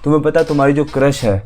तुम्हें पता है तुम्हारी जो क्रश है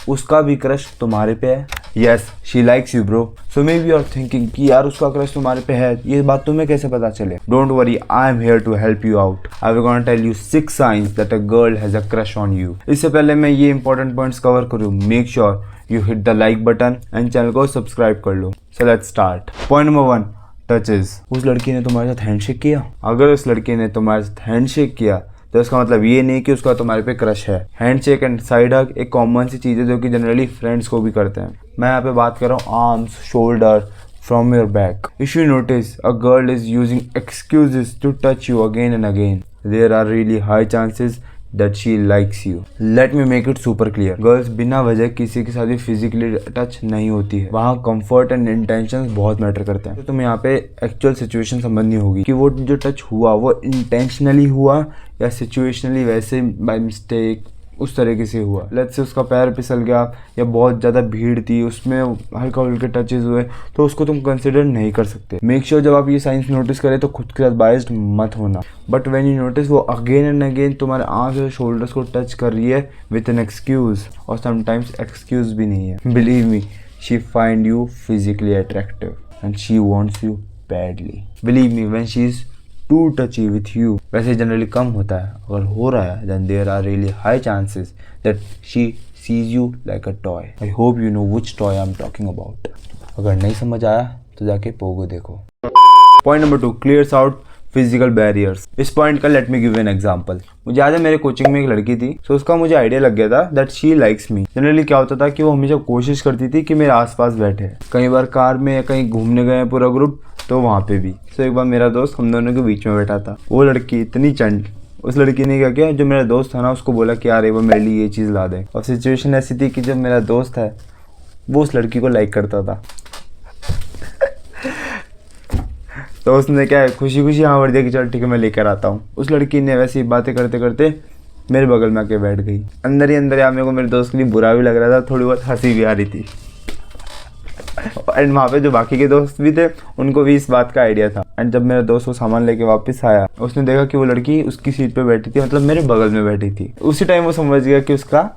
उसका भी क्रश तुम्हारे पे है। Yes, she likes you bro. So maybe you are thinking कि यार उसका क्रश तुम्हारे पे है, ये बात तुम्हें कैसे पता चले? Don't worry, I am here to help you out. I will gonna tell you 6 signs that a girl has a crush on you. इससे पहले मैं ये इंपॉर्टेंट पॉइंट्स कवर करूँ, make sure you hit the like button and channel को subscribe कर लो। So let's start. Point number 1, touches. उस लड़की ने तुम्हारे साथ हैंडशेक किया? अगर उस लड़की ने तुम्हारे साथ हैंडशेक किया तो इसका मतलब ये नहीं कि उसका तुम्हारे पे क्रश है। हैंडशेक एंड साइड हग एक कॉमन सी चीज़ है जो कि जनरली फ्रेंड्स को भी करते हैं। मैं यहाँ पे बात कर रहा हूँ arms, shoulder, from your back. If you notice a girl is using excuses to touch you again and again, there are really high chances that she likes you. Let me make it super clear. Girls बिना वजह किसी के साथ भी physically touch नहीं होती है। वहाँ कंफर्ट एंड इंटेंशंस बहुत मैटर करते हैं। तो तुम्हें यहाँ पे एक्चुअल सिचुएशन समझनी होगी कि वो जो टच हुआ वो इंटेंशनली हुआ या सिचुएशनली वैसे बाय मिस्टेक उस तरीके से हुआ। लेट्स से उसका पैर फिसल गया या बहुत ज़्यादा भीड़ थी, उसमें हल्का हल्के टचेज हुए, तो उसको तुम कंसिडर नहीं कर सकते। मेक श्योर जब आप ये साइंस नोटिस करें तो खुद के साथ बायस्ड मत होना। बट व्हेन यू नोटिस वो अगेन एंड अगेन तुम्हारे आर्म्स और शोल्डर्स को टच कर रही है विथ एन एक्सक्यूज, और समटाइम्स एक्सक्यूज भी नहीं है, believe me she find you physically attractive and she wants you badly. Believe me when she is too touchy with you, वैसे जनरली कम होता है, अगर हो रहा है then there are really high chances that she sees you like a toy. I hope you know which toy I am talking about. अगर नहीं समझ आया तो जाके पोगो देखो। Point number 2, clears out physical barriers. इस पॉइंट का let me give an example. मुझे याद है मेरे कोचिंग में एक लड़की थी, तो उसका मुझे आइडिया लग गया था that she likes me. Generally क्या होता था कि वो हमेशा कोशिश करती थी कि मेरे आसपास बैठे। कई बार कार में या कहीं घूमने गए पूरा ग्रुप, तो वहाँ पे भी। तो एक बार मेरा दोस्त हम दोनों के बीच में बैठा था। वो लड़की इतनी चंड, उस लड़की ने क्या किया, जो मेरा दोस्त था ना उसको बोला कि यार वो मेरे लिए ये चीज़ ला दे। और सिचुएशन ऐसी थी कि जब मेरा दोस्त है वो उस लड़की को लाइक करता था तो उसने क्या है खुशी खुशी हाँ भर दिया कि चल ठीक है मैं लेकर आता हूँ। उस लड़की ने वैसी बातें करते करते मेरे बगल में आके बैठ गई। अंदर ही अंदर यार मेरे को मेरे दोस्त के लिए बुरा भी लग रहा था, थोड़ी बहुत हंसी भी आ रही थी। एंड वहाँ पे जो बाकी के दोस्त भी थे उनको भी इस बात का आइडिया था। एंड जब मेरा दोस्त वो सामान लेके वापस आया, उसने देखा कि वो लड़की उसकी सीट पे बैठी थी, मतलब मेरे बगल में बैठी थी। उसी टाइम वो समझ गया कि उसका।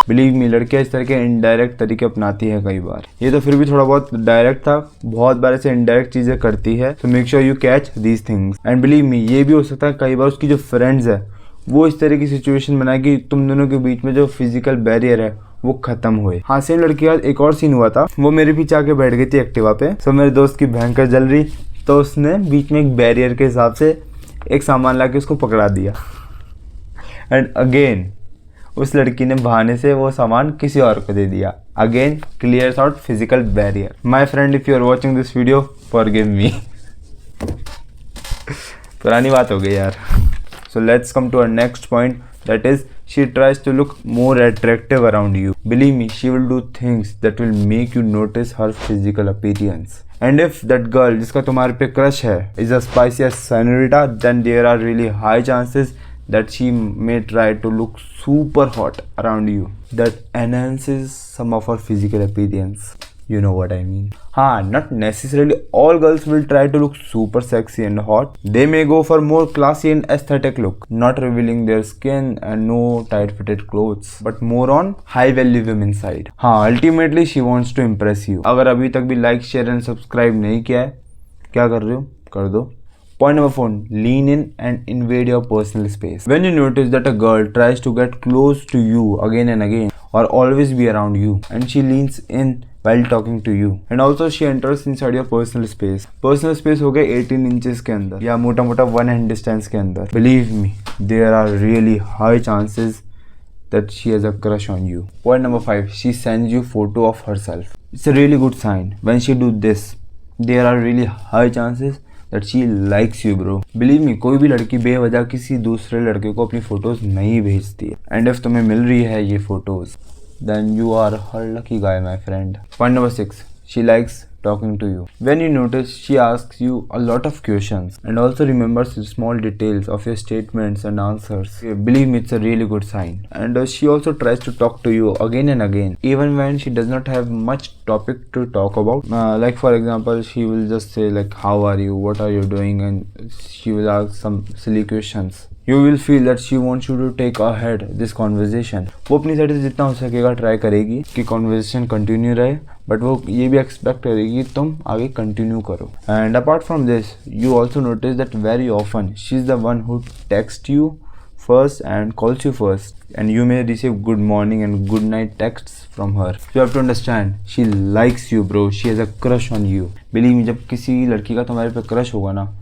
बिलीव मी, लड़कियां इस तरह के इनडायरेक्ट तरीके अपनाती है कई बार। ये तो फिर भी थोड़ा बहुत डायरेक्ट था, बहुत बार ऐसे इनडायरेक्ट चीजें करती है। तो make sure you catch these things. And believe me, ये भी हो सकता है कई बार उसकी जो फ्रेंड्स है वो इस तरह की सिचुएशन बनाए कि तुम दोनों के बीच में जो फिजिकल बैरियर है वो खत्म हुए। हाँ, सेम लड़की के साथ एक और सीन हुआ था। वो मेरे पीछे आके बैठ गई थी एक्टिवा पे। सो मेरे दोस्त की भयंकर जल रही, तो उसने बीच में एक बैरियर के हिसाब से एक सामान ला के उसको पकड़ा दिया। एंड अगेन उस लड़की ने बहाने से वो सामान किसी और को दे दिया। Again clears out physical barrier. My friend, if you are watching this video forgive me. पुरानी बात हो गई यार। So let's come to our next point, that is she tries to look more attractive around you. Believe me, she will do things that will make you notice her physical appearance. And if that girl जिसका तुम्हारे पे crush है is a spicy senorita, then there are really high chances that she may try to look super hot around you. That enhances some of her physical appearance. You know what I mean. हाँ, not necessarily all girls will try to look super sexy and hot. They may go for more classy and aesthetic look, not revealing their skin and no tight fitted clothes, but more on high value women side. हाँ, ultimately she wants to impress you. अगर अभी तक भी like, share and subscribe नहीं किया है, क्या कर रहे हो? कर दो. Point number 4, lean in and invade your personal space. When you notice that a girl tries to get close to you again and again, or always be around you, and she leans in while talking to you, and also she enters inside your personal space. Personal space हो गए 18 inches के अंदर या मोटा मोटा 1 hand distance के अंदर. Believe me, there are really high chances that she has a crush on you. Point number 5, she sends you photo of herself. It's a really good sign. When she do this, there are really high chances that she likes you bro. Believe me, कोई भी लड़की बेवजह किसी दूसरे लड़के को अपनी photos नहीं भेजती है। एंड इफ तुम्हें मिल रही है ये photos, then you are her lucky guy, my friend. Point number 6, she likes talking to you. When you notice she asks you a lot of questions and also remembers the small details of your statements and answers, believe me, it's a really good sign. And she also tries to talk to you again and again, even when she does not have much topic to talk about. Like for example, she will just say like, how are you, what are you doing, and she will ask some silly questions. You will feel that she wants you to take ahead this conversation. वो अपनी side से जितना हो सकेगा try करेगी कि conversation continue रहे, but वो ये भी एक्सपेक्ट करेगी कि तुम आगे कंटिन्यू करो. And apart from this you also notice that very often she is the one who text you first and calls you first, and you may receive good morning and good night texts from her. You have to understand, she likes you bro, she has a crush on you. Believe me, जब किसी लड़की का तुम्हारे पे crush होगा ना,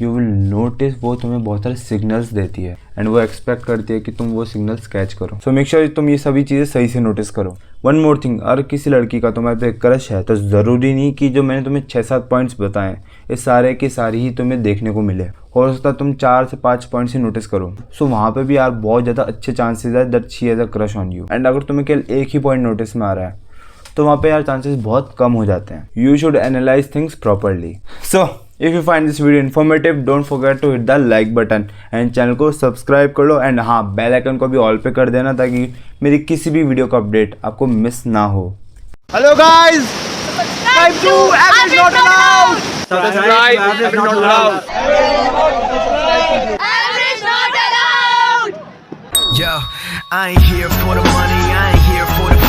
you will notice वो तुम्हें बहुत सारे सिग्नल्स देती है एंड वो एक्सपेक्ट करती है कि तुम वो सिग्नल्स कैच करो. सो मेक श्योर तुम ये सभी चीज़ें सही से नोटिस करो. वन मोर थिंग, अगर किसी लड़की का तुम्हारे पे क्रश है तो ज़रूरी नहीं कि जो मैंने तुम्हें 6-7 पॉइंट्स बताएं ये सारे के सारी ही तुम्हें देखने को मिले. हो सकता है तुम 4 से 5 पॉइंट्स ही नोटिस करो. सो वहाँ पे भी यार बहुत ज़्यादा अच्छे चांसेस है that she has a crush on you. And अगर तुम्हें केवल एक ही पॉइंट नोटिस में आ रहा है तो वहाँ पे यार चांसेस बहुत कम हो जाते हैं. You should analyse things properly. So if you find this video informative don't forget to hit the like button and channel को सब्सक्राइब कर लो. एंड हाँ, बेल आइकन को भी ऑल पे कर देना ताकि मेरी किसी भी वीडियो का अपडेट आपको मिस ना हो. Hello guys, subscribe to Average Not Allowed. Subscribe, Average Not Allowed. Average Not Allowed. Yo, I ain't here for the money, I ain't here for the